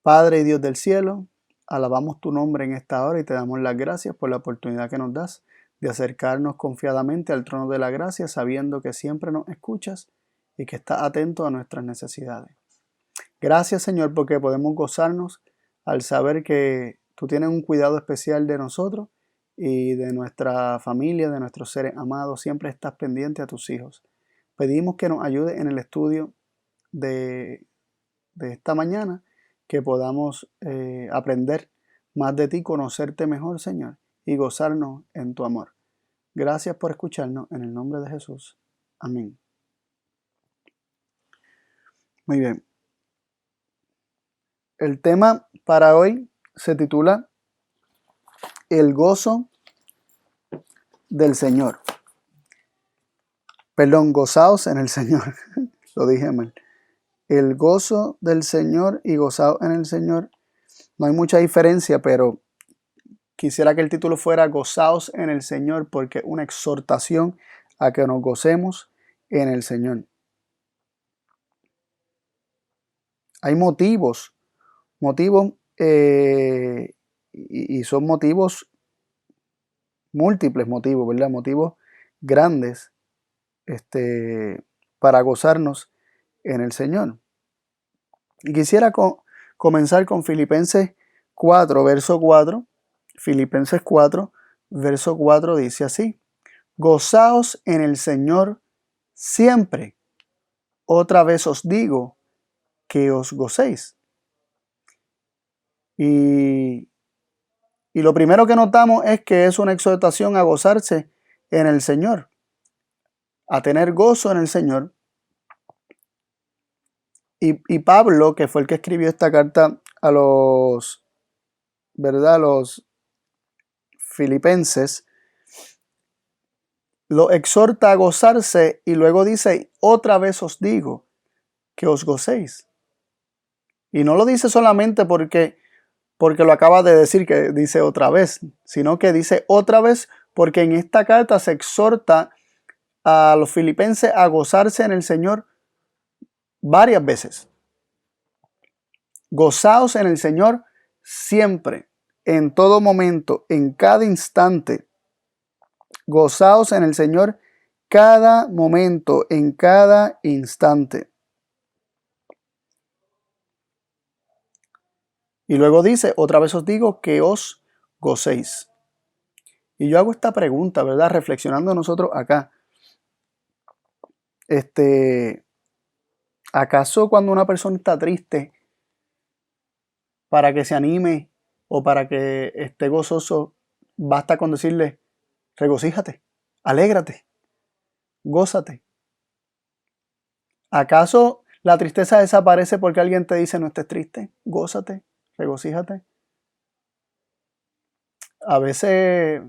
Padre y Dios del cielo, alabamos tu nombre en esta hora y te damos las gracias por la oportunidad que nos das de acercarnos confiadamente al trono de la gracia, sabiendo que siempre nos escuchas y que estás atento a nuestras necesidades. Gracias, Señor, porque podemos gozarnos al saber que tú tienes un cuidado especial de nosotros y de nuestra familia, de nuestros seres amados. Siempre estás pendiente a tus hijos. Pedimos que nos ayude en el estudio de esta mañana, que podamos aprender más de ti, conocerte mejor, Señor, y gozarnos en tu amor. Gracias por escucharnos en el nombre de Jesús. Amén. Muy bien. El tema para hoy se titula El gozo del Señor. Perdón, gozaos en el Señor. Lo dije mal. El gozo del Señor y gozaos en el Señor. No hay mucha diferencia, pero quisiera que el título fuera Gozaos en el Señor, porque es una exhortación a que nos gocemos en el Señor. Hay motivos y son motivos, múltiples motivos, ¿verdad? Motivos grandes para gozarnos en el Señor. Y quisiera comenzar con Filipenses 4, verso 4. Filipenses 4, verso 4 dice así: Gozaos en el Señor siempre. Otra vez os digo que os gocéis. Y lo primero que notamos es que es una exhortación a gozarse en el Señor, a tener gozo en el Señor. Y Pablo, que fue el que escribió esta carta a los, ¿verdad?, a los filipenses, lo exhorta a gozarse y luego dice: otra vez os digo que os gocéis. Y no lo dice solamente porque lo acaba de decir, que dice otra vez, sino que dice otra vez porque en esta carta se exhorta a los filipenses a gozarse en el Señor varias veces. Gozaos en el Señor siempre, en todo momento, en cada instante. Gozaos en el Señor cada momento, en cada instante. Y luego dice, otra vez os digo que os gocéis. Y yo hago esta pregunta, ¿verdad? Reflexionando nosotros acá. ¿Acaso cuando una persona está triste, para que se anime o para que esté gozoso, basta con decirle: regocíjate, alégrate, gózate? ¿Acaso la tristeza desaparece porque alguien te dice no estés triste? Gózate, regocíjate. A veces,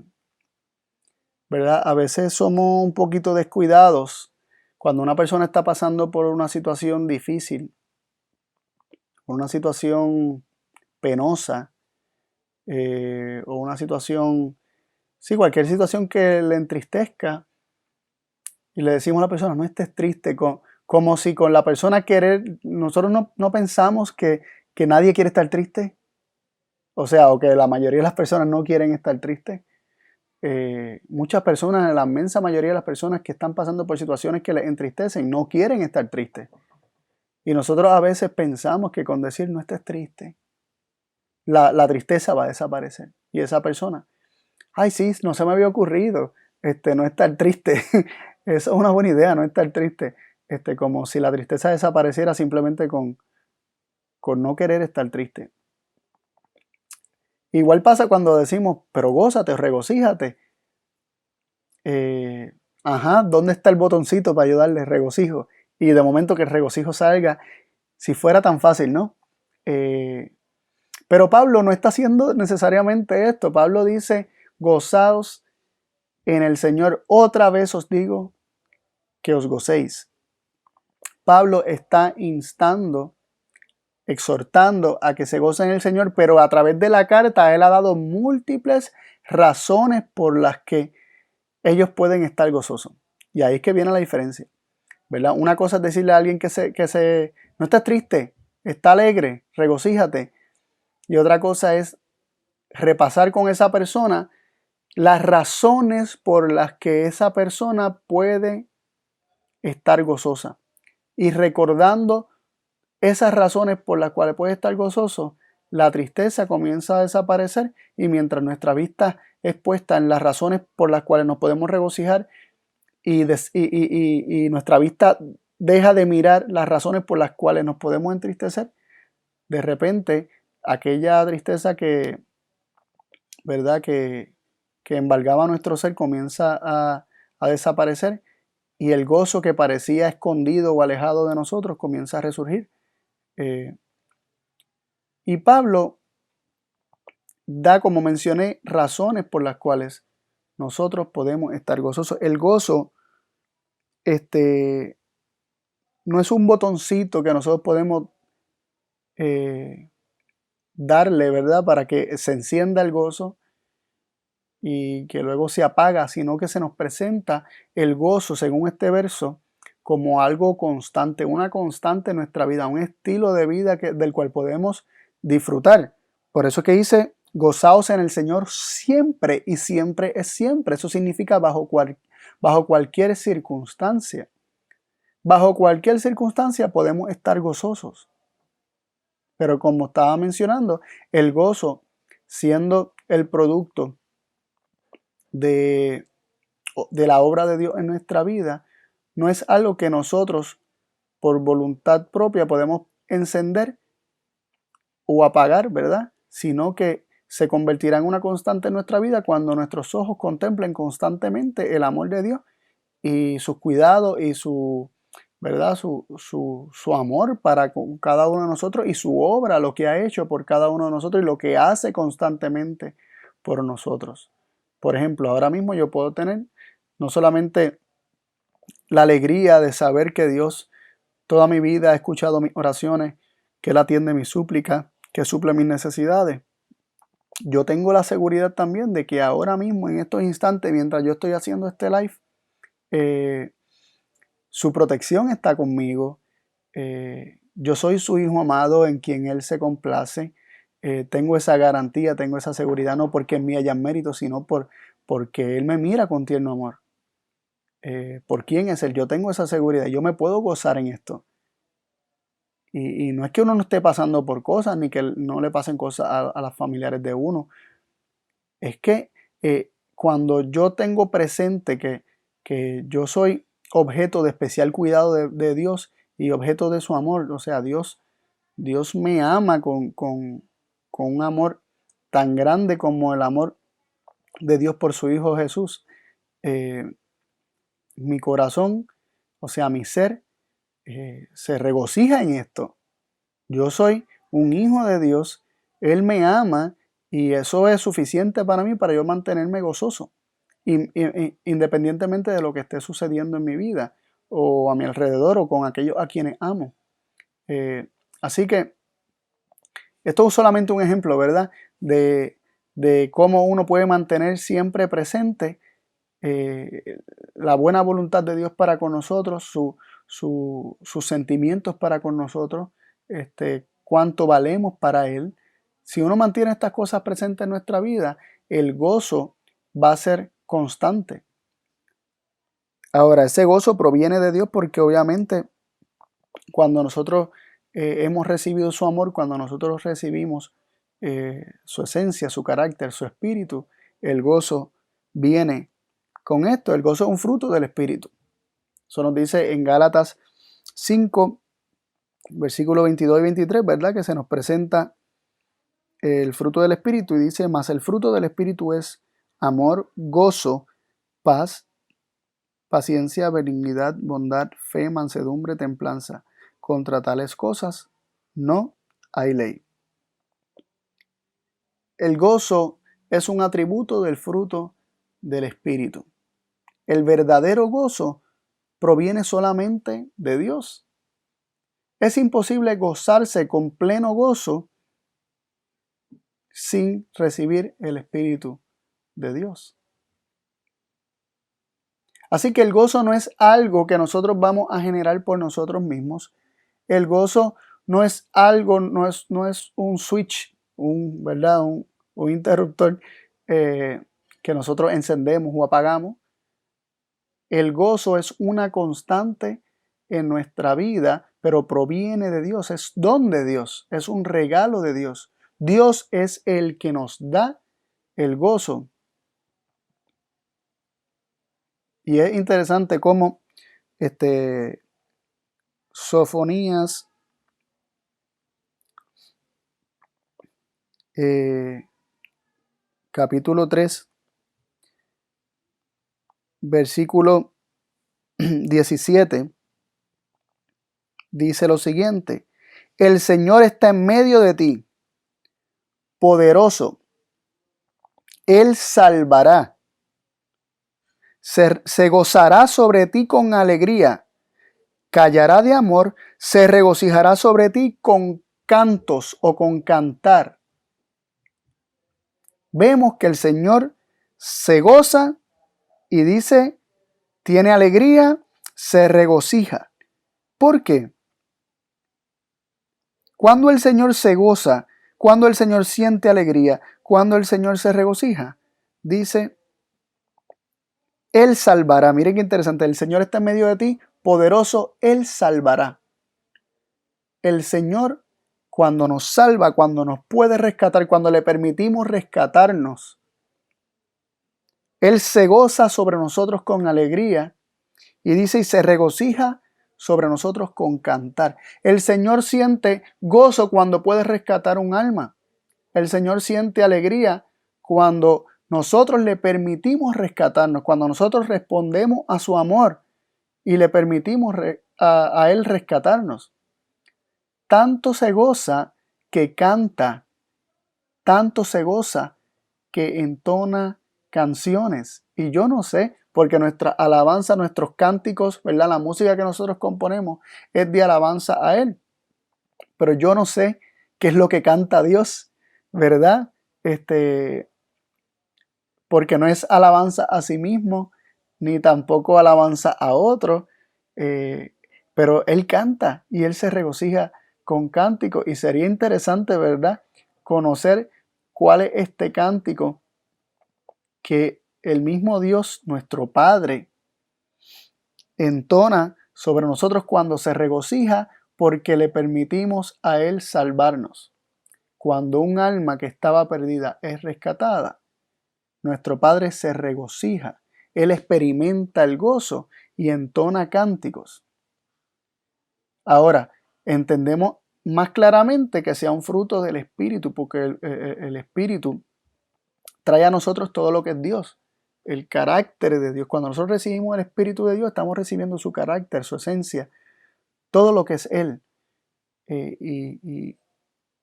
¿verdad? A veces somos un poquito descuidados cuando una persona está pasando por una situación difícil, por una situación penosa, o una situación, sí, cualquier situación que le entristezca, y le decimos a la persona: no estés triste, como si con la persona querer, nosotros no pensamos que nadie quiere estar triste, o sea, o que la mayoría de las personas no quieren estar tristes. Muchas personas, la inmensa mayoría de las personas que están pasando por situaciones que les entristecen, no quieren estar tristes. Y nosotros a veces pensamos que con decir no estés triste, la tristeza va a desaparecer. Y esa persona: ay, sí, no se me había ocurrido no estar triste. Eso es una buena idea, no estar triste. Como si la tristeza desapareciera simplemente con no querer estar triste. Igual pasa cuando decimos: pero gózate, regocíjate. ¿Dónde está el botoncito para ayudarle? Regocijo. Y de momento que el regocijo salga, si fuera tan fácil, ¿no? Pero Pablo no está haciendo necesariamente esto. Pablo dice: gozaos en el Señor. Otra vez os digo que os gocéis. Pablo está instando, exhortando a que se gocen en el Señor, pero a través de la carta él ha dado múltiples razones por las que ellos pueden estar gozosos. Y ahí es que viene la diferencia, ¿verdad? Una cosa es decirle a alguien que no estés triste, está alegre, regocíjate. y otra cosa es repasar con esa persona las razones por las que esa persona puede estar gozosa. Y recordando esas razones por las cuales puede estar gozoso, la tristeza comienza a desaparecer, y mientras nuestra vista es puesta en las razones por las cuales nos podemos regocijar y nuestra vista deja de mirar las razones por las cuales nos podemos entristecer, de repente aquella tristeza ¿verdad? que embargaba nuestro ser comienza a desaparecer, y el gozo que parecía escondido o alejado de nosotros comienza a resurgir. Y Pablo da, como mencioné, razones por las cuales nosotros podemos estar gozosos. El gozo no es un botoncito que nosotros podemos darle, ¿verdad? Para que se encienda el gozo y que luego se apaga, sino que se nos presenta el gozo, según este verso, como algo constante, una constante en nuestra vida, un estilo de vida del cual podemos disfrutar. Por eso que dice, gozaos en el Señor siempre, y siempre es siempre. Eso significa bajo cualquier circunstancia. Bajo cualquier circunstancia podemos estar gozosos. Pero como estaba mencionando, el gozo, siendo el producto de la obra de Dios en nuestra vida, no es algo que nosotros por voluntad propia podemos encender o apagar, ¿verdad? Sino que se convertirá en una constante en nuestra vida cuando nuestros ojos contemplen constantemente el amor de Dios y sus cuidados y ¿verdad? Su amor para con cada uno de nosotros, y su obra, lo que ha hecho por cada uno de nosotros y lo que hace constantemente por nosotros. Por ejemplo, ahora mismo yo puedo tener no solamente la alegría de saber que Dios toda mi vida ha escuchado mis oraciones, que Él atiende mis súplicas, que suple mis necesidades. Yo tengo la seguridad también de que ahora mismo, en estos instantes, mientras yo estoy haciendo este live, su protección está conmigo. Yo soy su hijo amado en quien Él se complace. Tengo esa garantía, tengo esa seguridad, no porque en mí haya mérito, sino porque Él me mira con tierno amor. ¿Por quién es Él? Yo tengo esa seguridad, yo me puedo gozar en esto. Y no es que uno no esté pasando por cosas, ni que no le pasen cosas a los familiares de uno. Es que cuando yo tengo presente que yo soy objeto de especial cuidado de Dios y objeto de su amor, o sea, Dios me ama con un amor tan grande como el amor de Dios por su Hijo Jesús. Mi corazón, o sea, mi ser, se regocija en esto. Yo soy un hijo de Dios, Él me ama, y eso es suficiente para mí para yo mantenerme gozoso, independientemente de lo que esté sucediendo en mi vida o a mi alrededor o con aquellos a quienes amo. Así que esto es solamente un ejemplo, ¿verdad? De cómo uno puede mantener siempre presente la buena voluntad de Dios para con nosotros, sus sentimientos para con nosotros, cuánto valemos para Él. Si uno mantiene estas cosas presentes en nuestra vida, el gozo va a ser constante. Ahora, ese gozo proviene de Dios porque obviamente cuando nosotros hemos recibido su amor, cuando nosotros recibimos su esencia, su carácter, su espíritu, el gozo viene con esto. El gozo es un fruto del espíritu. Eso nos dice en Gálatas 5, versículos 22 y 23, ¿verdad? Que se nos presenta el fruto del espíritu y dice, mas el fruto del espíritu es amor, gozo, paz, paciencia, benignidad, bondad, fe, mansedumbre, templanza. Contra tales cosas no hay ley. El gozo es un atributo del fruto del espíritu. El verdadero gozo proviene solamente de Dios. Es imposible gozarse con pleno gozo sin recibir el Espíritu de Dios. Así que el gozo no es algo que nosotros vamos a generar por nosotros mismos. El gozo no es algo, no es un switch, ¿verdad? Un interruptor que nosotros encendemos o apagamos. El gozo es una constante en nuestra vida, pero proviene de Dios, es don de Dios, es un regalo de Dios. Dios es el que nos da el gozo. Y es interesante cómo Sofonías capítulo 3, versículo 17, dice lo siguiente: el Señor está en medio de ti, poderoso, Él salvará, se gozará sobre ti con alegría, callará de amor, se regocijará sobre ti con cantos o con cantar. Vemos que el Señor se goza y dice, tiene alegría, se regocija. ¿Por qué? Cuando el Señor se goza, cuando el Señor siente alegría, cuando el Señor se regocija, dice, Él salvará. Miren qué interesante, el Señor está en medio de ti, poderoso, Él salvará. El Señor, cuando nos salva, cuando nos puede rescatar, cuando le permitimos rescatarnos, Él se goza sobre nosotros con alegría y dice, y se regocija sobre nosotros con cantar. El Señor siente gozo cuando puede rescatar un alma. El Señor siente alegría cuando nosotros le permitimos rescatarnos, cuando nosotros respondemos a su amor y le permitimos a Él rescatarnos. Tanto se goza que canta, tanto se goza que entona canciones. Y yo no sé, porque nuestra alabanza, nuestros cánticos, ¿verdad? La música que nosotros componemos es de alabanza a Él. Pero yo no sé qué es lo que canta Dios, ¿verdad? Porque no es alabanza a sí mismo, ni tampoco alabanza a otro, pero Él canta y Él se regocija con cántico. Y sería interesante, ¿verdad?, conocer cuál es este cántico que el mismo Dios, nuestro Padre, entona sobre nosotros cuando se regocija porque le permitimos a Él salvarnos. Cuando un alma que estaba perdida es rescatada, nuestro Padre se regocija, Él experimenta el gozo y entona cánticos. Ahora, entendemos más claramente que sea un fruto del Espíritu, porque el Espíritu trae a nosotros todo lo que es Dios, el carácter de Dios. Cuando nosotros recibimos el Espíritu de Dios, estamos recibiendo su carácter, su esencia, todo lo que es Él. Y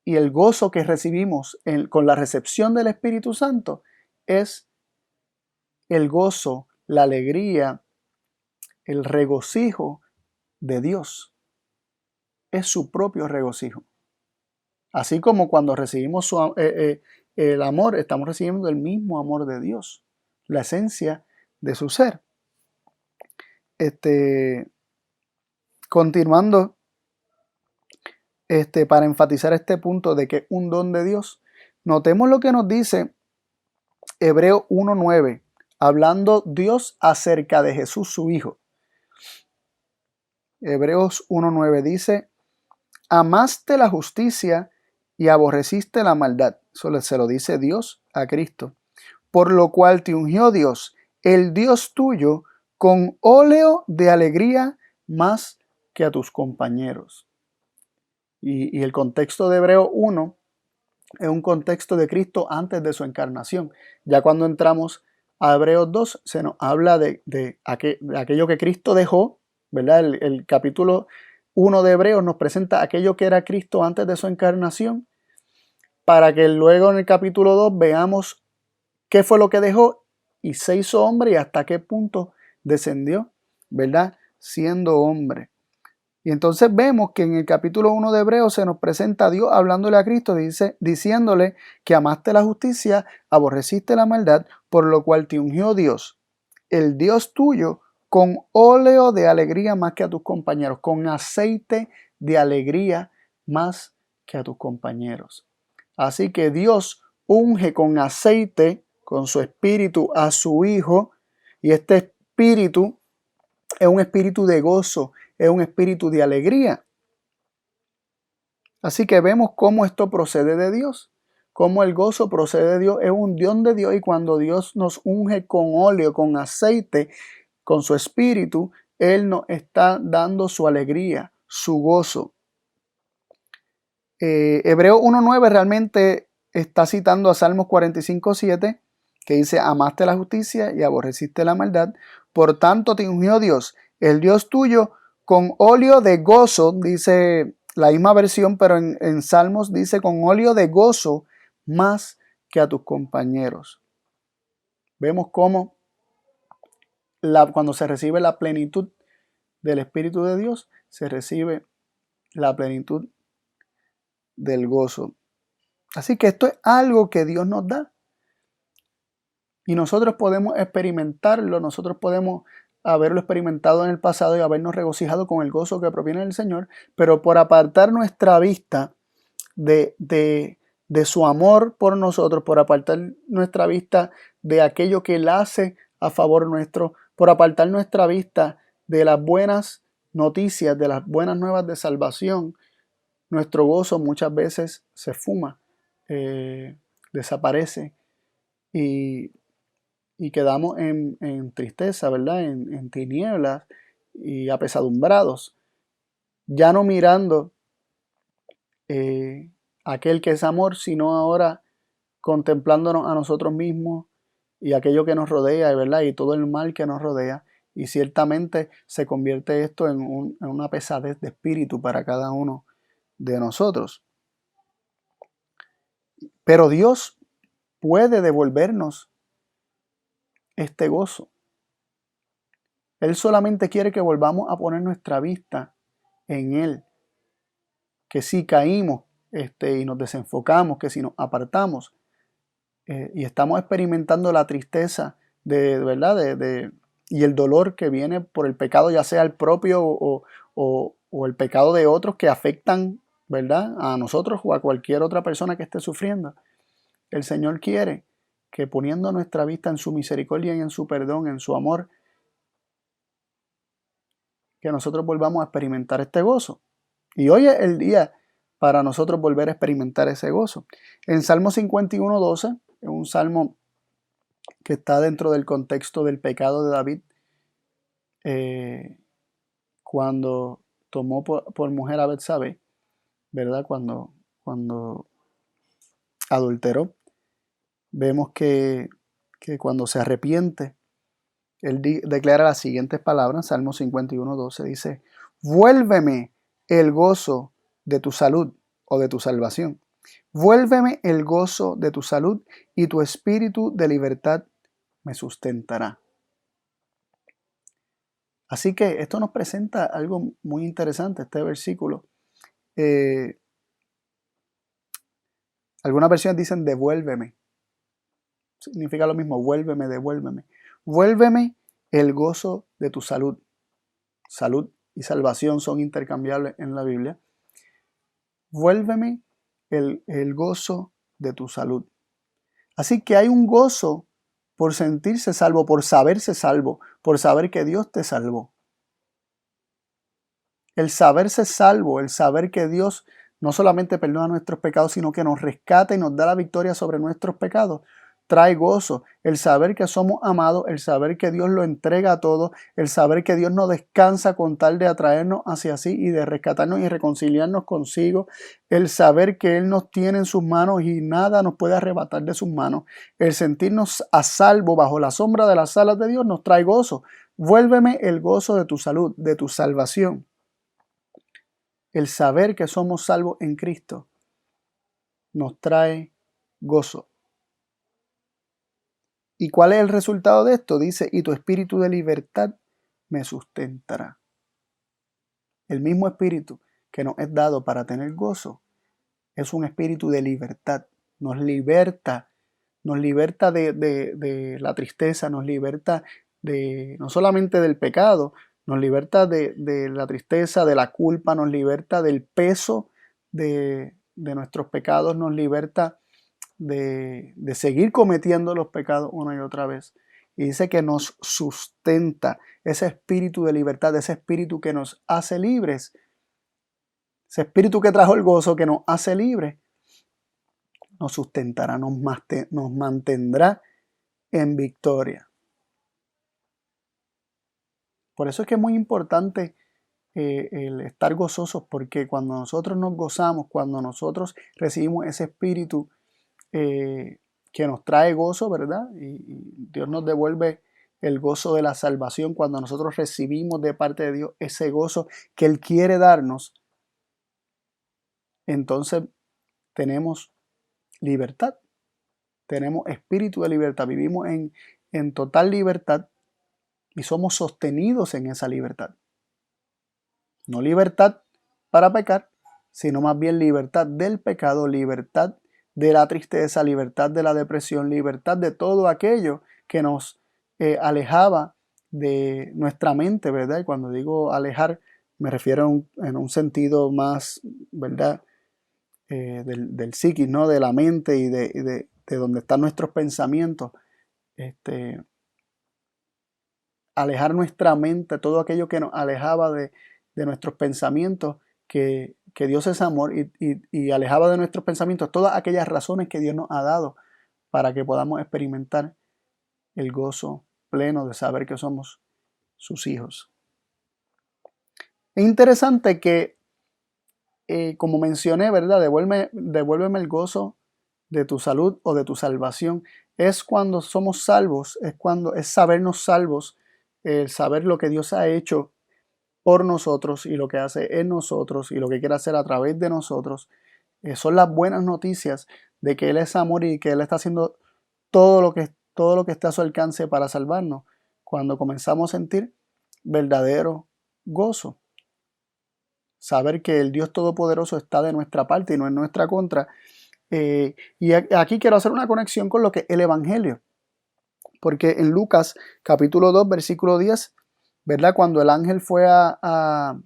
el gozo que recibimos con la recepción del Espíritu Santo es el gozo, la alegría, el regocijo de Dios. Es su propio regocijo. Así como cuando recibimos el amor, estamos recibiendo el mismo amor de Dios, la esencia de su ser. Continuando, para enfatizar este punto de que es un don de Dios, notemos lo que nos dice Hebreos 1:9, hablando Dios acerca de Jesús, su Hijo. Hebreos 1:9 dice, amaste la justicia y aborreciste la maldad. Eso se lo dice Dios a Cristo. Por lo cual te ungió Dios, el Dios tuyo, con óleo de alegría más que a tus compañeros. Y el contexto de Hebreo 1 es un contexto de Cristo antes de su encarnación. Ya cuando entramos a Hebreos 2 se nos habla de aquello que Cristo dejó, ¿verdad? El capítulo 1 de Hebreos nos presenta aquello que era Cristo antes de su encarnación, para que luego en el capítulo 2 veamos qué fue lo que dejó y se hizo hombre y hasta qué punto descendió, ¿verdad?, siendo hombre. Y entonces vemos que en el capítulo 1 de Hebreos se nos presenta a Dios hablándole a Cristo, diciéndole que amaste la justicia, aborreciste la maldad, por lo cual te ungió Dios, el Dios tuyo, con óleo de alegría más que a tus compañeros, con aceite de alegría más que a tus compañeros. Así que Dios unge con aceite, con su espíritu, a su Hijo, y este espíritu es un espíritu de gozo, es un espíritu de alegría. Así que vemos cómo esto procede de Dios, cómo el gozo procede de Dios, es un don de Dios, y cuando Dios nos unge con óleo, con aceite, con su espíritu, Él nos está dando su alegría, su gozo. Hebreo 1.9 realmente está citando a Salmos 45.7, que dice: amaste la justicia y aborreciste la maldad, por tanto te ungió Dios, el Dios tuyo, con óleo de gozo, dice la misma versión, pero en Salmos dice con óleo de gozo más que a tus compañeros. Vemos cómo cuando se recibe la plenitud del Espíritu de Dios, se recibe la plenitud del gozo. Así que esto es algo que Dios nos da. Y nosotros podemos experimentarlo, nosotros podemos haberlo experimentado en el pasado y habernos regocijado con el gozo que proviene del Señor, pero por apartar nuestra vista de su amor por nosotros, por apartar nuestra vista de aquello que Él hace a favor nuestro, por apartar nuestra vista de las buenas noticias, de las buenas nuevas de salvación, nuestro gozo muchas veces se esfuma, desaparece y quedamos en tristeza, ¿verdad? En tinieblas y apesadumbrados, ya no mirando aquel que es amor, sino ahora contemplándonos a nosotros mismos y aquello que nos rodea, ¿verdad? Y todo el mal que nos rodea. Y ciertamente se convierte esto en una pesadez de espíritu para cada uno de nosotros. Pero Dios puede devolvernos este gozo. Él solamente quiere que volvamos a poner nuestra vista en Él. Que si caímos y nos desenfocamos, que si nos apartamos y estamos experimentando la tristeza ¿verdad? Y el dolor que viene por el pecado, ya sea el propio o el pecado de otros que afectan, ¿verdad?, a nosotros o a cualquier otra persona que esté sufriendo. El Señor quiere que poniendo nuestra vista en su misericordia y en su perdón, en su amor, que nosotros volvamos a experimentar este gozo. Y hoy es el día para nosotros volver a experimentar ese gozo. En Salmo 51.12, es un salmo que está dentro del contexto del pecado de David, cuando tomó por mujer a Betsabé, ¿verdad? Cuando adulteró. Vemos que cuando se arrepiente, él declara las siguientes palabras. Salmo 51.12 dice: vuélveme el gozo de tu salud o de tu salvación. Vuélveme el gozo de tu salud y tu espíritu de libertad me sustentará. Así que esto nos presenta algo muy interesante, este versículo. Algunas versiones dicen devuélveme. Significa lo mismo, vuélveme, devuélveme. Vuélveme el gozo de tu salud. Salud y salvación son intercambiables en la Biblia. Vuélveme el gozo de tu salud. Así que hay un gozo por sentirse salvo, por saberse salvo, por saber que Dios te salvó. El saberse salvo, el saber que Dios no solamente perdona nuestros pecados, sino que nos rescata y nos da la victoria sobre nuestros pecados, trae gozo. El saber que somos amados, el saber que Dios lo entrega a todos, el saber que Dios no descansa con tal de atraernos hacia sí y de rescatarnos y reconciliarnos consigo, el saber que Él nos tiene en sus manos y nada nos puede arrebatar de sus manos, el sentirnos a salvo bajo la sombra de las alas de Dios nos trae gozo. Vuélveme el gozo de tu salud, de tu salvación. El saber que somos salvos en Cristo nos trae gozo. ¿Y cuál es el resultado de esto? Dice: y tu espíritu de libertad me sustentará. El mismo espíritu que nos es dado para tener gozo es un espíritu de libertad. Nos liberta de la tristeza, nos liberta no solamente del pecado, nos liberta de la tristeza, de la culpa, nos liberta del peso de de nuestros pecados, nos liberta de seguir cometiendo los pecados una y otra vez. Y dice que nos sustenta ese espíritu de libertad, ese espíritu que nos hace libres, ese espíritu que trajo el gozo, que nos hace libres, nos sustentará, nos mantendrá en victoria. Por eso es que es muy importante el estar gozosos, porque cuando nosotros nos gozamos, cuando nosotros recibimos ese espíritu que nos trae gozo, ¿verdad? Y Dios nos devuelve el gozo de la salvación cuando nosotros recibimos de parte de Dios ese gozo que Él quiere darnos. Entonces tenemos libertad, tenemos espíritu de libertad, vivimos en total libertad y somos sostenidos en esa libertad. No libertad para pecar, sino más bien libertad del pecado, libertad de la tristeza, libertad de la depresión, libertad de todo aquello que nos alejaba de nuestra mente, ¿verdad? Y cuando digo alejar, me refiero en un sentido más, ¿verdad? Del psiquis, ¿no? De la mente y de donde están nuestros pensamientos. Alejar nuestra mente, todo aquello que nos alejaba de nuestros pensamientos, que Dios es amor, y alejaba de nuestros pensamientos todas aquellas razones que Dios nos ha dado para que podamos experimentar el gozo pleno de saber que somos sus hijos. Es interesante que, como mencioné, ¿verdad? Devuélveme el gozo de tu salud o de tu salvación. Es cuando somos salvos, es sabernos salvos, el saber lo que Dios ha hecho por nosotros y lo que hace en nosotros y lo que quiere hacer a través de nosotros. Son las buenas noticias de que Él es amor y que Él está haciendo todo lo que está a su alcance para salvarnos. Cuando comenzamos a sentir verdadero gozo. Saber que el Dios Todopoderoso está de nuestra parte y no en nuestra contra. Y aquí quiero hacer una conexión con lo que es el Evangelio. Porque en Lucas capítulo 2, versículo 10, ¿verdad? Cuando el ángel fue a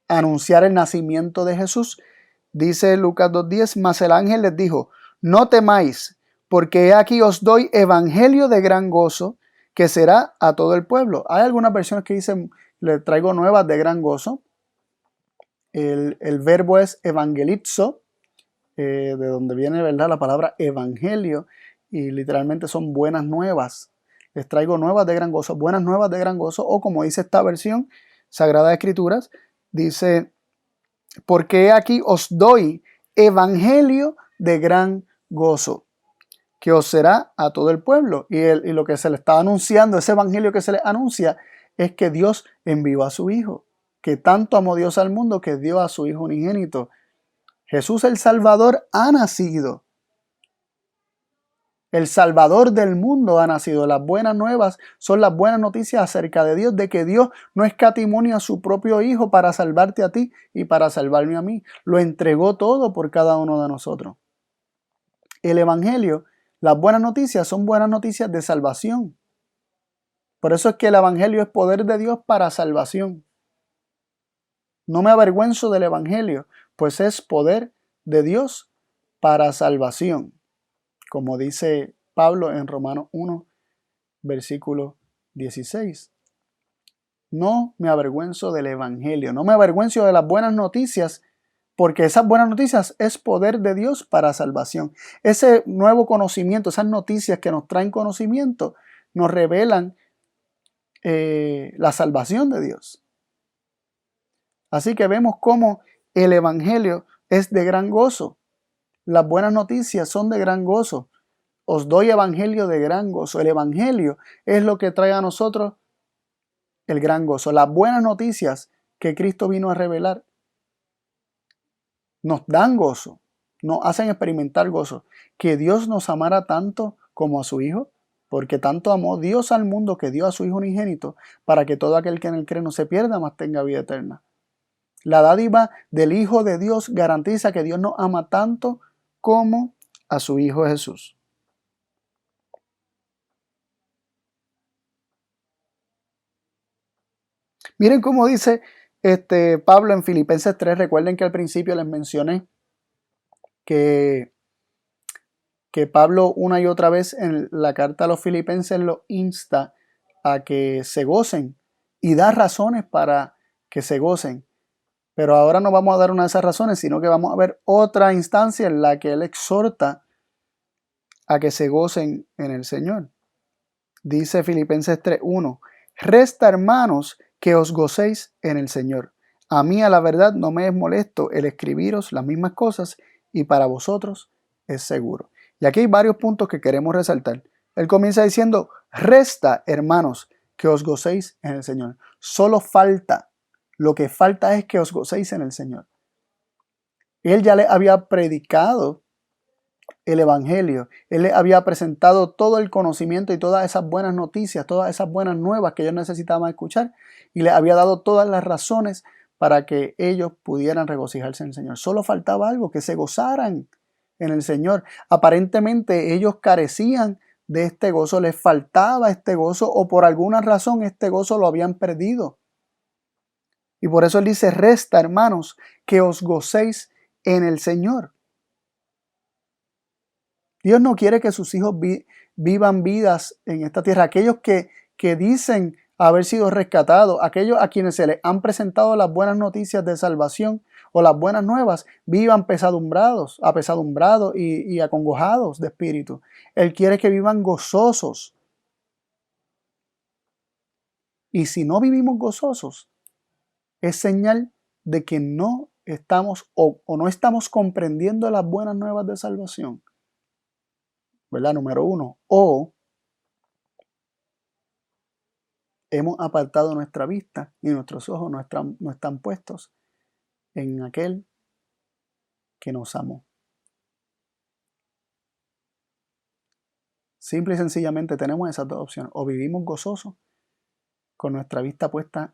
anunciar el nacimiento de Jesús, dice Lucas 2:10, mas el ángel les dijo, no temáis, porque he aquí os doy evangelio de gran gozo, que será a todo el pueblo. Hay algunas versiones que dicen, les traigo nuevas de gran gozo. El verbo es evangelizo, de donde viene, ¿verdad?, la palabra evangelio, y literalmente son buenas nuevas. Les traigo nuevas de gran gozo, buenas nuevas de gran gozo, o como dice esta versión, Sagradas Escrituras, dice, porque aquí os doy evangelio de gran gozo, que os será a todo el pueblo. Y lo que se le está anunciando, ese evangelio que se le anuncia, es que Dios envió a su Hijo, que tanto amó Dios al mundo que dio a su Hijo unigénito. Jesús el Salvador ha nacido. El Salvador del mundo ha nacido. Las buenas nuevas son las buenas noticias acerca de Dios, de que Dios no escatimó a su propio Hijo para salvarte a ti y para salvarme a mí. Lo entregó todo por cada uno de nosotros. El Evangelio, las buenas noticias son buenas noticias de salvación. Por eso es que el Evangelio es poder de Dios para salvación. No me avergüenzo del Evangelio, pues es poder de Dios para salvación. Como dice Pablo en Romanos 1, versículo 16. No me avergüenzo del Evangelio, no me avergüenzo de las buenas noticias, porque esas buenas noticias es poder de Dios para salvación. Ese nuevo conocimiento, esas noticias que nos traen conocimiento, nos revelan la salvación de Dios. Así que vemos cómo el Evangelio es de gran gozo. Las buenas noticias son de gran gozo. Os doy evangelio de gran gozo. El evangelio es lo que trae a nosotros el gran gozo. Las buenas noticias que Cristo vino a revelar nos dan gozo, nos hacen experimentar gozo. Que Dios nos amara tanto como a su Hijo, porque tanto amó Dios al mundo que dio a su Hijo unigénito, para que todo aquel que en él cree no se pierda, mas tenga vida eterna. La dádiva del Hijo de Dios garantiza que Dios nos ama tanto como a su Hijo Jesús. Miren cómo dice Pablo en Filipenses 3. Recuerden que al principio les mencioné que, que Pablo una y otra vez en la carta a los filipenses lo insta a que se gocen y da razones para que se gocen. Pero ahora no vamos a dar una de esas razones, sino que vamos a ver otra instancia en la que él exhorta a que se gocen en el Señor. Dice Filipenses 3:1, resta, hermanos, que os gocéis en el Señor. A mí, a la verdad, no me es molesto el escribiros las mismas cosas y para vosotros es seguro. Y aquí hay varios puntos que queremos resaltar. Él comienza diciendo, resta, hermanos, que os gocéis en el Señor. Solo falta, lo que falta es que os gocéis en el Señor. Él ya le había predicado el Evangelio. Él les había presentado todo el conocimiento y todas esas buenas noticias, todas esas buenas nuevas que ellos necesitaban escuchar, y les había dado todas las razones para que ellos pudieran regocijarse en el Señor. Solo faltaba algo, que se gozaran en el Señor. Aparentemente ellos carecían de este gozo, les faltaba este gozo, o por alguna razón este gozo lo habían perdido. Y por eso él dice, resta, hermanos, que os gocéis en el Señor. Dios no quiere que sus hijos vivan vidas en esta tierra. Aquellos que dicen haber sido rescatados, aquellos a quienes se les han presentado las buenas noticias de salvación o las buenas nuevas, vivan apesadumbrados y acongojados de espíritu. Él quiere que vivan gozosos. Y si no vivimos gozosos, es señal de que no estamos o no estamos comprendiendo las buenas nuevas de salvación. ¿Verdad? Número uno. O hemos apartado nuestra vista y nuestros ojos no están puestos en aquel que nos amó. Simple y sencillamente tenemos esas dos opciones. O vivimos gozosos con nuestra vista puesta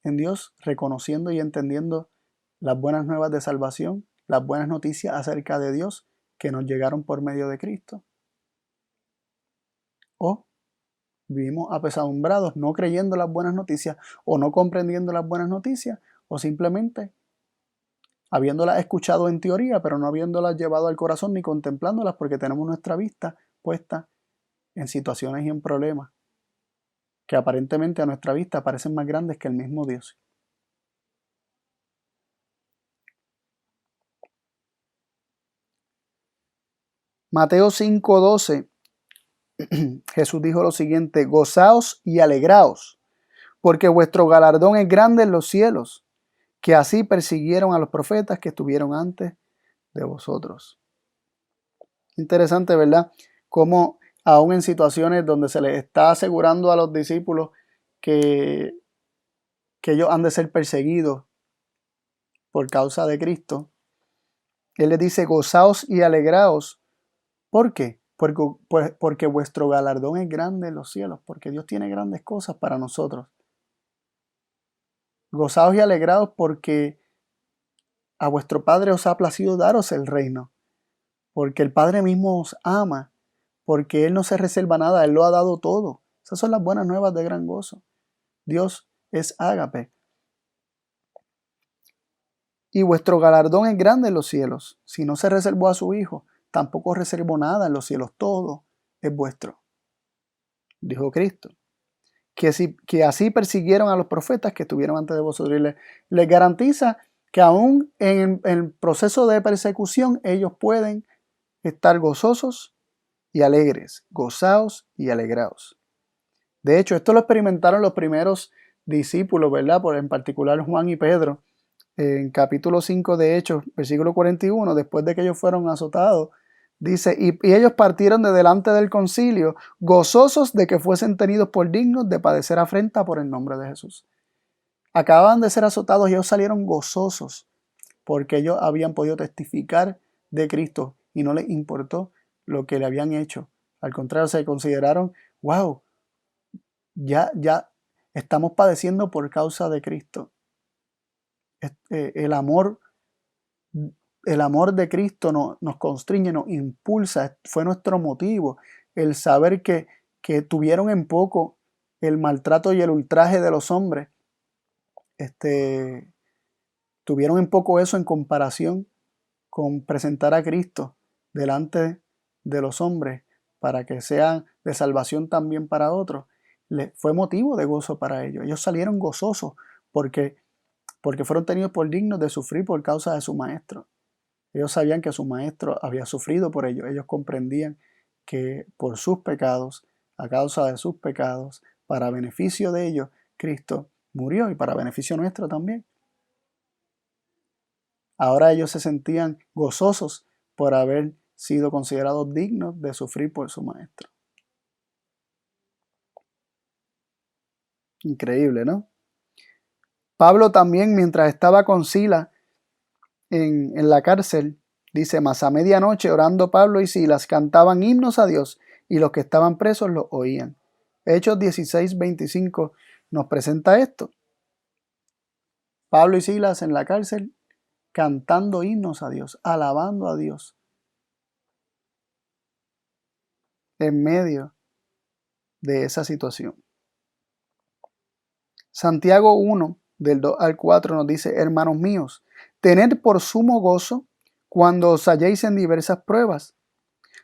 en Dios, reconociendo y entendiendo las buenas nuevas de salvación, las buenas noticias acerca de Dios que nos llegaron por medio de Cristo. O vivimos apesadumbrados, no creyendo las buenas noticias o no comprendiendo las buenas noticias, o simplemente habiéndolas escuchado en teoría, pero no habiéndolas llevado al corazón ni contemplándolas porque tenemos nuestra vista puesta en situaciones y en problemas que aparentemente a nuestra vista parecen más grandes que el mismo Dios. Mateo 5:12, Jesús dijo lo siguiente, gozaos y alegraos, porque vuestro galardón es grande en los cielos, que así persiguieron a los profetas que estuvieron antes de vosotros. Interesante, ¿verdad? Cómo aún en situaciones donde se les está asegurando a los discípulos que ellos han de ser perseguidos por causa de Cristo, Él les dice, gozaos y alegraos. ¿Por qué? Porque vuestro galardón es grande en los cielos, porque Dios tiene grandes cosas para nosotros. Gozaos y alegraos porque a vuestro Padre os ha placido daros el reino, porque el Padre mismo os ama, porque Él no se reserva nada, Él lo ha dado todo. Esas son las buenas nuevas de gran gozo. Dios es ágape. Y vuestro galardón es grande en los cielos. Si no se reservó a su Hijo, tampoco reservó nada en los cielos. Todo es vuestro. Dijo Cristo. Que así persiguieron a los profetas que estuvieron antes de vosotros. Y les garantiza que aún en el proceso de persecución ellos pueden estar gozosos y alegres. Gozaos y alegraos. De hecho, esto lo experimentaron los primeros discípulos, ¿verdad? En particular Juan y Pedro. En capítulo 5 de Hechos, versículo 41, después de que ellos fueron azotados, dice, y ellos partieron de delante del concilio, gozosos de que fuesen tenidos por dignos de padecer afrenta por el nombre de Jesús. Acababan de ser azotados y ellos salieron gozosos porque ellos habían podido testificar de Cristo y no les importó lo que le habían hecho. Al contrario, se consideraron, wow, ya estamos padeciendo por causa de Cristo. El amor de Cristo nos constriñe, nos impulsa, fue nuestro motivo, el saber que tuvieron en poco el maltrato y el ultraje de los hombres, tuvieron en poco eso en comparación con presentar a Cristo delante de los hombres para que sean de salvación también para otros, fue motivo de gozo para ellos. Ellos salieron gozosos porque fueron tenidos por dignos de sufrir por causa de su maestro. Ellos sabían que su maestro había sufrido por ellos. Ellos comprendían que por sus pecados, a causa de sus pecados, para beneficio de ellos, Cristo murió y para beneficio nuestro también. Ahora ellos se sentían gozosos por haber sido considerados dignos de sufrir por su maestro. Increíble, ¿no? Pablo también, mientras estaba con Silas en la cárcel, dice, mas a medianoche orando Pablo y Silas cantaban himnos a Dios y los que estaban presos los oían. Hechos 16:25 nos presenta esto. Pablo y Silas en la cárcel cantando himnos a Dios, alabando a Dios en medio de esa situación. Santiago 1, del 2 al 4 nos dice, hermanos míos, tened por sumo gozo cuando os halléis en diversas pruebas,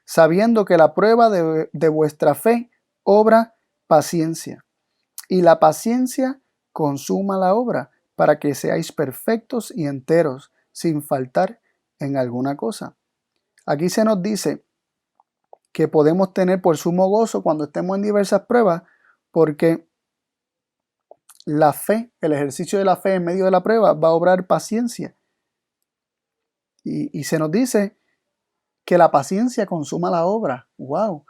sabiendo que la prueba de vuestra fe obra paciencia, y la paciencia consuma la obra, para que seáis perfectos y enteros, sin faltar en alguna cosa. Aquí se nos dice que podemos tener por sumo gozo cuando estemos en diversas pruebas, porque la fe, el ejercicio de la fe en medio de la prueba va a obrar paciencia. Y se nos dice que la paciencia consuma la obra. ¡Wow!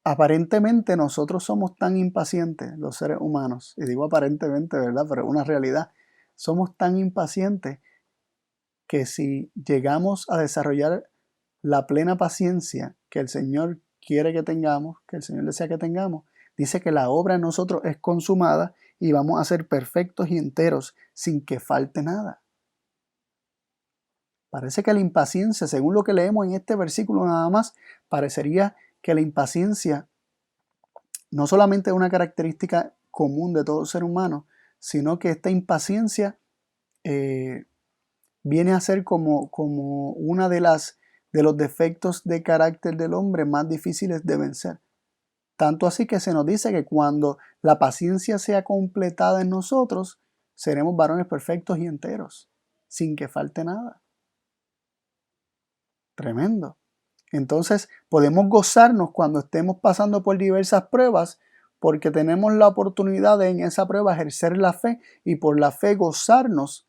Aparentemente nosotros somos tan impacientes, los seres humanos, y digo aparentemente, ¿verdad? Pero es una realidad. Somos tan impacientes que si llegamos a desarrollar la plena paciencia que el Señor quiere que tengamos, que el Señor desea que tengamos, dice que la obra en nosotros es consumada y vamos a ser perfectos y enteros sin que falte nada. Parece que la impaciencia, según lo que leemos en este versículo nada más, parecería que la impaciencia no solamente es una característica común de todo ser humano, sino que esta impaciencia viene a ser como una de los defectos de carácter del hombre más difíciles de vencer. Tanto así que se nos dice que cuando la paciencia sea completada en nosotros, seremos varones perfectos y enteros, sin que falte nada. Tremendo. Entonces podemos gozarnos cuando estemos pasando por diversas pruebas, porque tenemos la oportunidad de en esa prueba ejercer la fe y por la fe gozarnos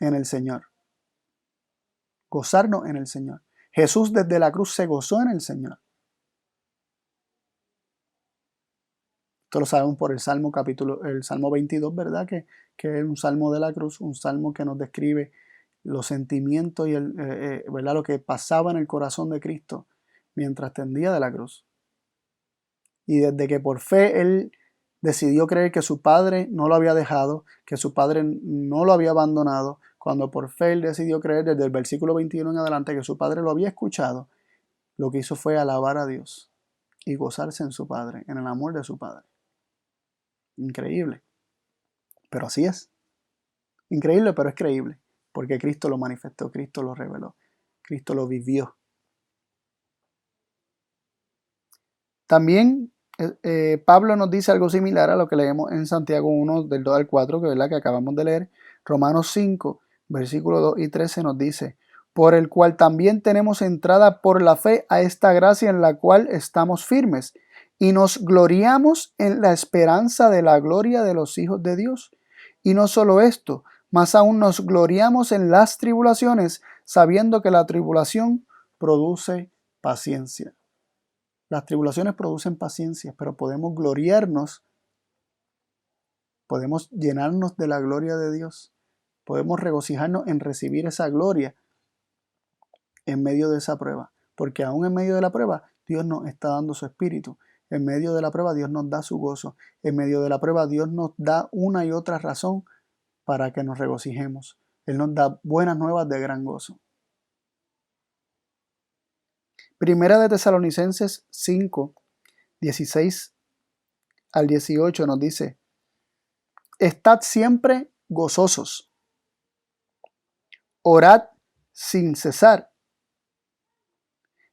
en el Señor. Gozarnos en el Señor. Jesús desde la cruz se gozó en el Señor. Esto lo sabemos por el Salmo 22, ¿verdad? Que es un salmo de la cruz, un salmo que nos describe los sentimientos y ¿verdad? Lo que pasaba en el corazón de Cristo mientras tendía de la cruz. Y desde que por fe él decidió creer que su padre no lo había dejado, que su padre no lo había abandonado, cuando por fe él decidió creer desde el versículo 21 en adelante que su padre lo había escuchado, lo que hizo fue alabar a Dios y gozarse en su padre, en el amor de su padre. Increíble. Pero así es. Increíble, pero es creíble. Porque Cristo lo manifestó, Cristo lo reveló, Cristo lo vivió. También Pablo nos dice algo similar a lo que leemos en Santiago 1, del 2 al 4, que acabamos de leer. Romanos 5, versículos 2 y 13 nos dice, por el cual también tenemos entrada por la fe a esta gracia en la cual estamos firmes, y nos gloriamos en la esperanza de la gloria de los hijos de Dios. Y no solo esto, más aún nos gloriamos en las tribulaciones, sabiendo que la tribulación produce paciencia. Las tribulaciones producen paciencia, pero podemos gloriarnos, podemos llenarnos de la gloria de Dios, podemos regocijarnos en recibir esa gloria en medio de esa prueba, porque aún en medio de la prueba Dios nos está dando su espíritu, en medio de la prueba Dios nos da su gozo, en medio de la prueba Dios nos da una y otra razón para que nos regocijemos. Él nos da buenas nuevas de gran gozo. Primera de Tesalonicenses 5, 16 al 18 nos dice, estad siempre gozosos, orad sin cesar.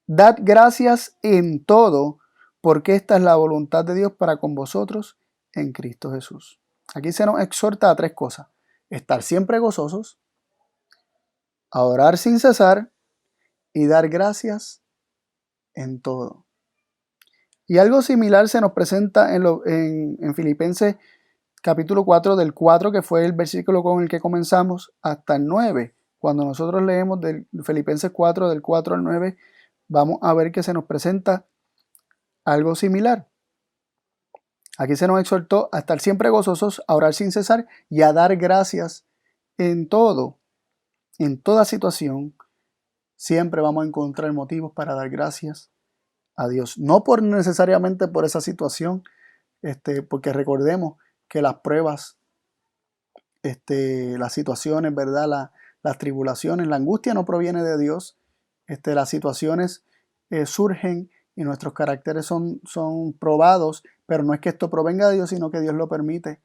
Dad gracias en todo, porque esta es la voluntad de Dios para con vosotros en Cristo Jesús. Aquí se nos exhorta a 3 cosas: estar siempre gozosos, a orar sin cesar y dar gracias en todo. Y algo similar se nos presenta en Filipenses capítulo 4, del 4, que fue el versículo con el que comenzamos, hasta el 9. Cuando nosotros leemos del Filipenses 4, del 4 al 9, vamos a ver que se nos presenta algo similar. Aquí se nos exhortó a estar siempre gozosos, a orar sin cesar y a dar gracias en todo, en toda situación. Siempre vamos a encontrar motivos para dar gracias a Dios. No por necesariamente por esa situación, porque recordemos que las pruebas, las situaciones, ¿verdad? Las tribulaciones, la angustia no proviene de Dios. Las situaciones surgen y nuestros caracteres son probados, pero no es que esto provenga de Dios, sino que Dios lo permite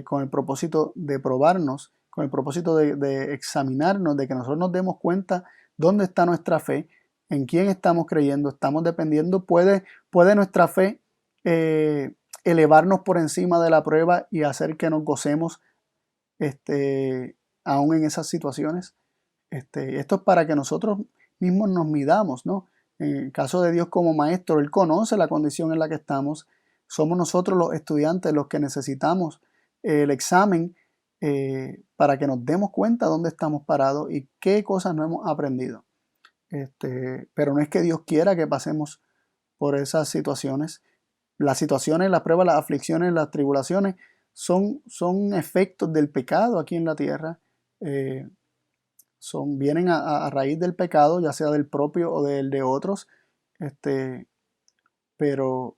con el propósito de probarnos, con el propósito de examinarnos, de que nosotros nos demos cuenta dónde está nuestra fe, en quién estamos creyendo, estamos dependiendo. ¿Puede nuestra fe elevarnos por encima de la prueba y hacer que nos gocemos aún en esas situaciones? Esto es para que nosotros mismos nos midamos, ¿no? En el caso de Dios como maestro, Él conoce la condición en la que estamos. Somos nosotros los estudiantes los que necesitamos el examen para que nos demos cuenta dónde estamos parados y qué cosas no hemos aprendido. Pero no es que Dios quiera que pasemos por esas situaciones. Las situaciones, las pruebas, las aflicciones, las tribulaciones son efectos del pecado aquí en la tierra. Vienen a raíz del pecado, ya sea del propio o del de otros, pero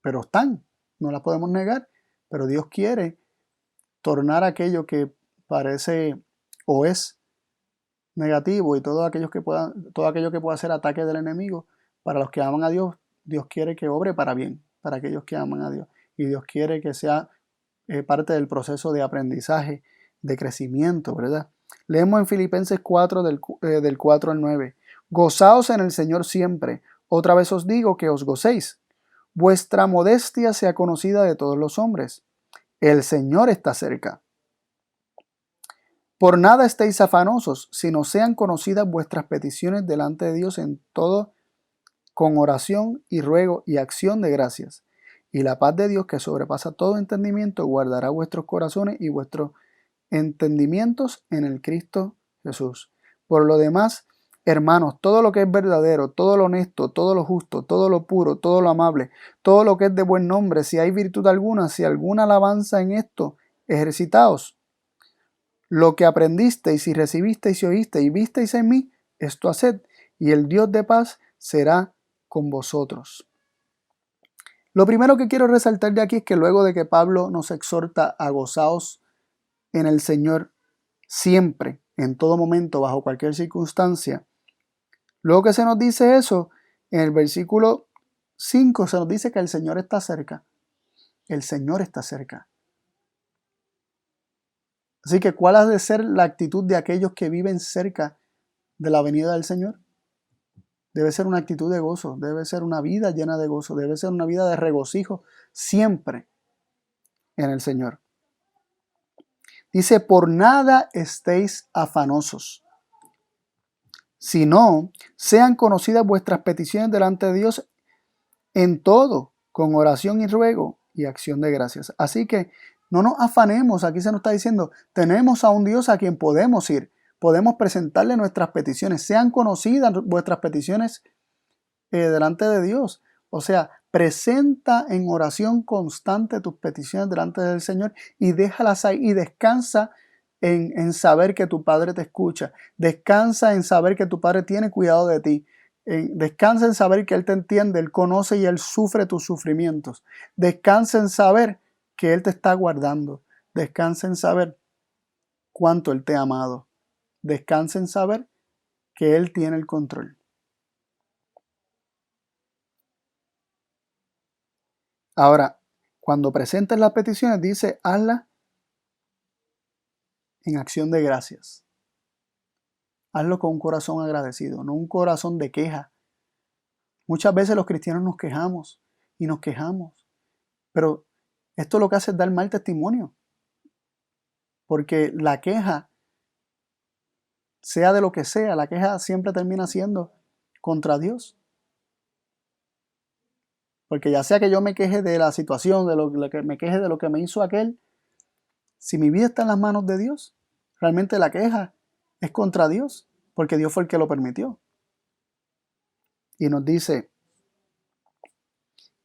están, no las podemos negar. Pero Dios quiere tornar aquello que parece o es negativo y todo aquello que pueda ser ataque del enemigo, para los que aman a Dios. Dios quiere que obre para bien, para aquellos que aman a Dios. Y Dios quiere que sea parte del proceso de aprendizaje, de crecimiento, ¿verdad? Leemos en Filipenses 4, del 4 al 9. Gozaos en el Señor siempre. Otra vez os digo que os gocéis. Vuestra modestia sea conocida de todos los hombres. El Señor está cerca. Por nada estéis afanosos, sino sean conocidas vuestras peticiones delante de Dios en todo, con oración y ruego y acción de gracias. Y la paz de Dios, que sobrepasa todo entendimiento, guardará vuestros corazones y vuestros entendimientos en el Cristo Jesús. Por lo demás, hermanos, todo lo que es verdadero, todo lo honesto, todo lo justo, todo lo puro, todo lo amable, todo lo que es de buen nombre, si hay virtud alguna, si alguna alabanza en esto, ejercitaos. Lo que aprendisteis y recibisteis y oísteis y visteis en mí, esto haced, y el Dios de paz será con vosotros. Lo primero que quiero resaltar de aquí es que luego de que Pablo nos exhorta a gozaos en el Señor siempre, en todo momento, bajo cualquier circunstancia, luego que se nos dice eso, en el versículo 5 se nos dice que el Señor está cerca. El Señor está cerca. Así que, ¿cuál ha de ser la actitud de aquellos que viven cerca de la venida del Señor? Debe ser una actitud de gozo, debe ser una vida llena de gozo, debe ser una vida de regocijo siempre en el Señor. Dice, por nada estéis afanosos, sino sean conocidas vuestras peticiones delante de Dios en todo, con oración y ruego y acción de gracias. Así que no nos afanemos. Aquí se nos está diciendo, tenemos a un Dios a quien podemos ir, podemos presentarle nuestras peticiones, sean conocidas vuestras peticiones delante de Dios. O sea, presenta en oración constante tus peticiones delante del Señor y déjalas ahí y descansa en saber que tu Padre te escucha. Descansa en saber que tu Padre tiene cuidado de ti. Descansa en saber que Él te entiende, Él conoce y Él sufre tus sufrimientos. Descansa en saber que Él te está guardando. Descansa en saber cuánto Él te ha amado. Descansa en saber que Él tiene el control. Ahora, cuando presentes las peticiones, dice, hazlas en acción de gracias. Hazlo con un corazón agradecido, no un corazón de queja. Muchas veces los cristianos nos quejamos y nos quejamos, pero esto lo que hace es dar mal testimonio, porque la queja, sea de lo que sea, la queja siempre termina siendo contra Dios. Porque ya sea que yo me queje de la situación, de lo que me queje de lo que me hizo aquel, si mi vida está en las manos de Dios, realmente la queja es contra Dios, porque Dios fue el que lo permitió. Y nos dice,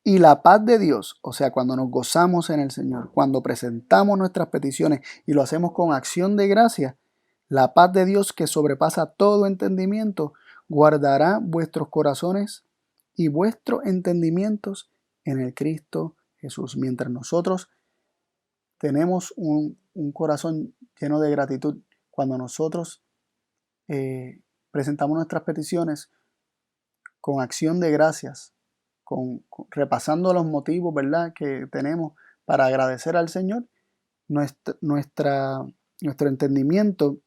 y la paz de Dios, o sea, cuando nos gozamos en el Señor, cuando presentamos nuestras peticiones y lo hacemos con acción de gracia, la paz de Dios que sobrepasa todo entendimiento, guardará vuestros corazones y vuestros entendimientos en el Cristo Jesús. Mientras nosotros tenemos un corazón lleno de gratitud, cuando nosotros presentamos nuestras peticiones con acción de gracias, repasando los motivos, ¿verdad?, que tenemos para agradecer al Señor, nuestro entendimiento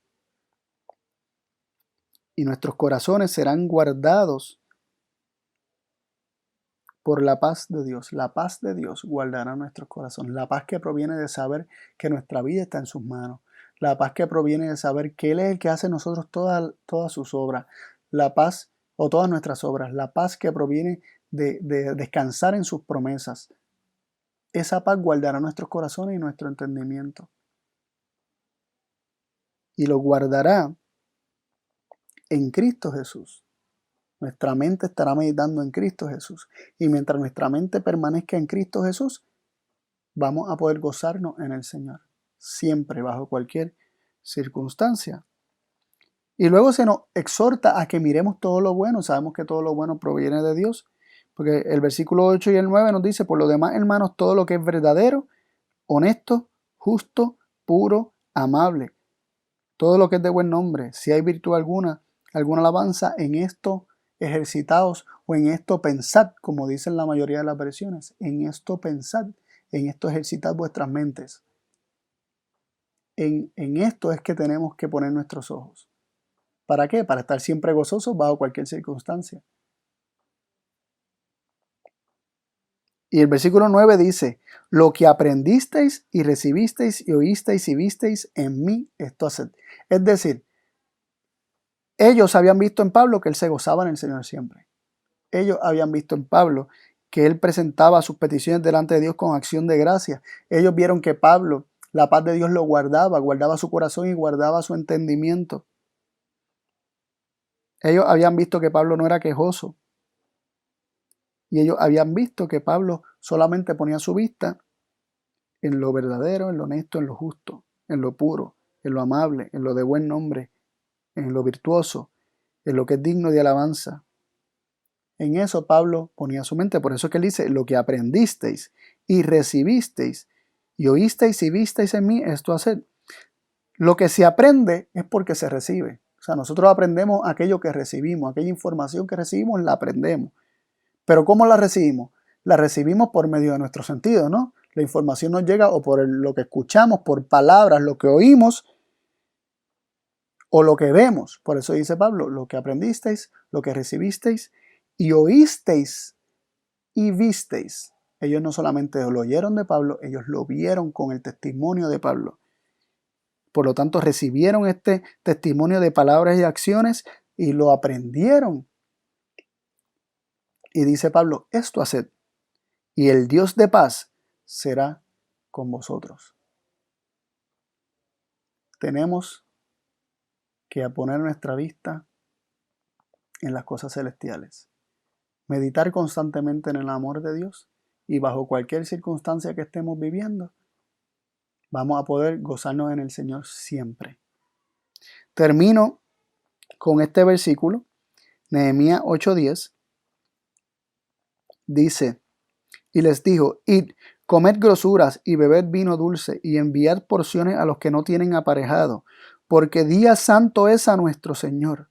y nuestros corazones serán guardados por la paz de Dios. La paz de Dios guardará nuestros corazones. La paz que proviene de saber que nuestra vida está en sus manos. La paz que proviene de saber que Él es el que hace en nosotros todas sus obras. La paz, o todas nuestras obras. La paz que proviene de descansar en sus promesas. Esa paz guardará nuestros corazones y nuestro entendimiento. Y lo guardará en Cristo Jesús. Nuestra mente estará meditando en Cristo Jesús. Y mientras nuestra mente permanezca en Cristo Jesús, vamos a poder gozarnos en el Señor. Siempre, bajo cualquier circunstancia. Y luego se nos exhorta a que miremos todo lo bueno. Sabemos que todo lo bueno proviene de Dios. Porque el versículo 8 y el 9 nos dice, por lo demás, hermanos, todo lo que es verdadero, honesto, justo, puro, amable. Todo lo que es de buen nombre. Si hay virtud alguna alabanza, en esto ejercitaos o en esto pensad, como dicen la mayoría de las versiones. En esto pensad, en esto ejercitad vuestras mentes. En esto es que tenemos que poner nuestros ojos. ¿Para qué? Para estar siempre gozosos bajo cualquier circunstancia. Y el versículo 9 dice, lo que aprendisteis y recibisteis y oísteis y visteis en mí, esto haced. Es decir, ellos habían visto en Pablo que él se gozaba en el Señor siempre. Ellos habían visto en Pablo que él presentaba sus peticiones delante de Dios con acción de gracia. Ellos vieron que Pablo, la paz de Dios lo guardaba su corazón y guardaba su entendimiento. Ellos habían visto que Pablo no era quejoso. Y ellos habían visto que Pablo solamente ponía su vista en lo verdadero, en lo honesto, en lo justo, en lo puro, en lo amable, en lo de buen nombre, en lo virtuoso, en lo que es digno de alabanza. En eso Pablo ponía su mente. Por eso es que él dice, lo que aprendisteis y recibisteis y oísteis y visteis en mí, esto haced. Lo que se aprende es porque se recibe. O sea, nosotros aprendemos aquello que recibimos, aquella información que recibimos la aprendemos. Pero ¿cómo la recibimos? La recibimos por medio de nuestros sentidos, ¿no? La información nos llega o por lo que escuchamos, por palabras, lo que oímos o lo que vemos. Por eso dice Pablo, lo que aprendisteis, lo que recibisteis y oísteis y visteis. Ellos no solamente lo oyeron de Pablo, ellos lo vieron con el testimonio de Pablo. Por lo tanto, recibieron este testimonio de palabras y acciones y lo aprendieron. Y dice Pablo, esto haced, y el Dios de paz será con vosotros. Tenemos que poner nuestra vista en las cosas celestiales. Meditar constantemente en el amor de Dios y bajo cualquier circunstancia que estemos viviendo, vamos a poder gozarnos en el Señor siempre. Termino con este versículo, Nehemías 8:10. Dice, y les dijo, id, comed grosuras y bebed vino dulce y enviad porciones a los que no tienen aparejado, porque día santo es a nuestro Señor.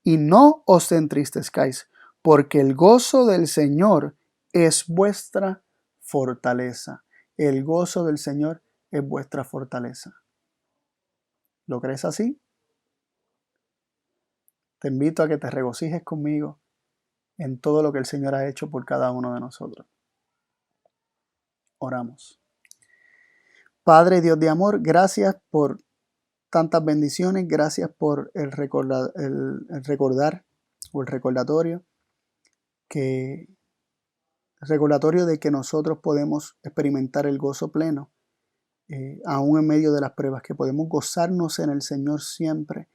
Y no os entristezcáis, porque el gozo del Señor es vuestra fortaleza. El gozo del Señor es vuestra fortaleza. ¿Lo crees así? Te invito a que te regocijes conmigo en todo lo que el Señor ha hecho por cada uno de nosotros. Oramos. Padre Dios de amor, gracias por tantas bendiciones, gracias por el recordar o el que, recordatorio de que nosotros podemos experimentar el gozo pleno, aún en medio de las pruebas, que podemos gozarnos en el Señor siempre,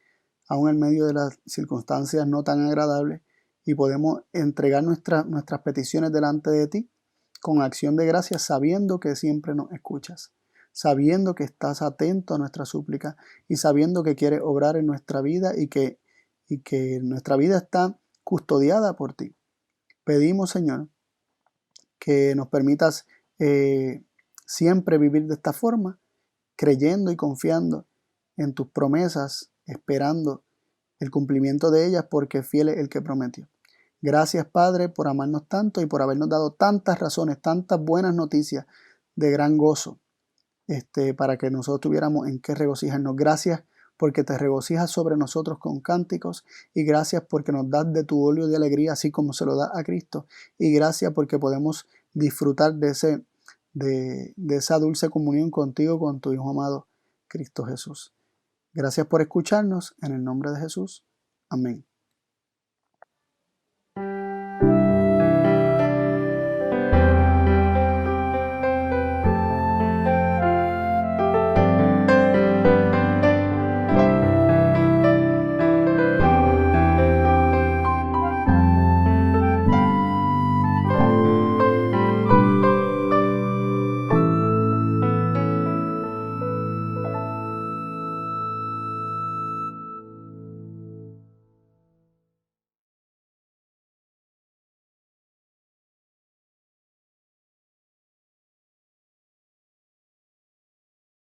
aún en medio de las circunstancias no tan agradables, y podemos entregar nuestras peticiones delante de ti con acción de gracias, sabiendo que siempre nos escuchas, sabiendo que estás atento a nuestra súplica y sabiendo que quieres obrar en nuestra vida y que nuestra vida está custodiada por ti. Pedimos, Señor, que nos permitas siempre vivir de esta forma, creyendo y confiando en tus promesas, esperando el cumplimiento de ellas, porque fiel es el que prometió. Gracias, Padre, por amarnos tanto y por habernos dado tantas razones, tantas buenas noticias de gran gozo, para que nosotros tuviéramos en qué regocijarnos. Gracias porque te regocijas sobre nosotros con cánticos, y gracias porque nos das de tu óleo de alegría, así como se lo da a Cristo, y gracias porque podemos disfrutar de esa dulce comunión contigo, con tu Hijo amado, Cristo Jesús. Gracias por escucharnos, en el nombre de Jesús. Amén.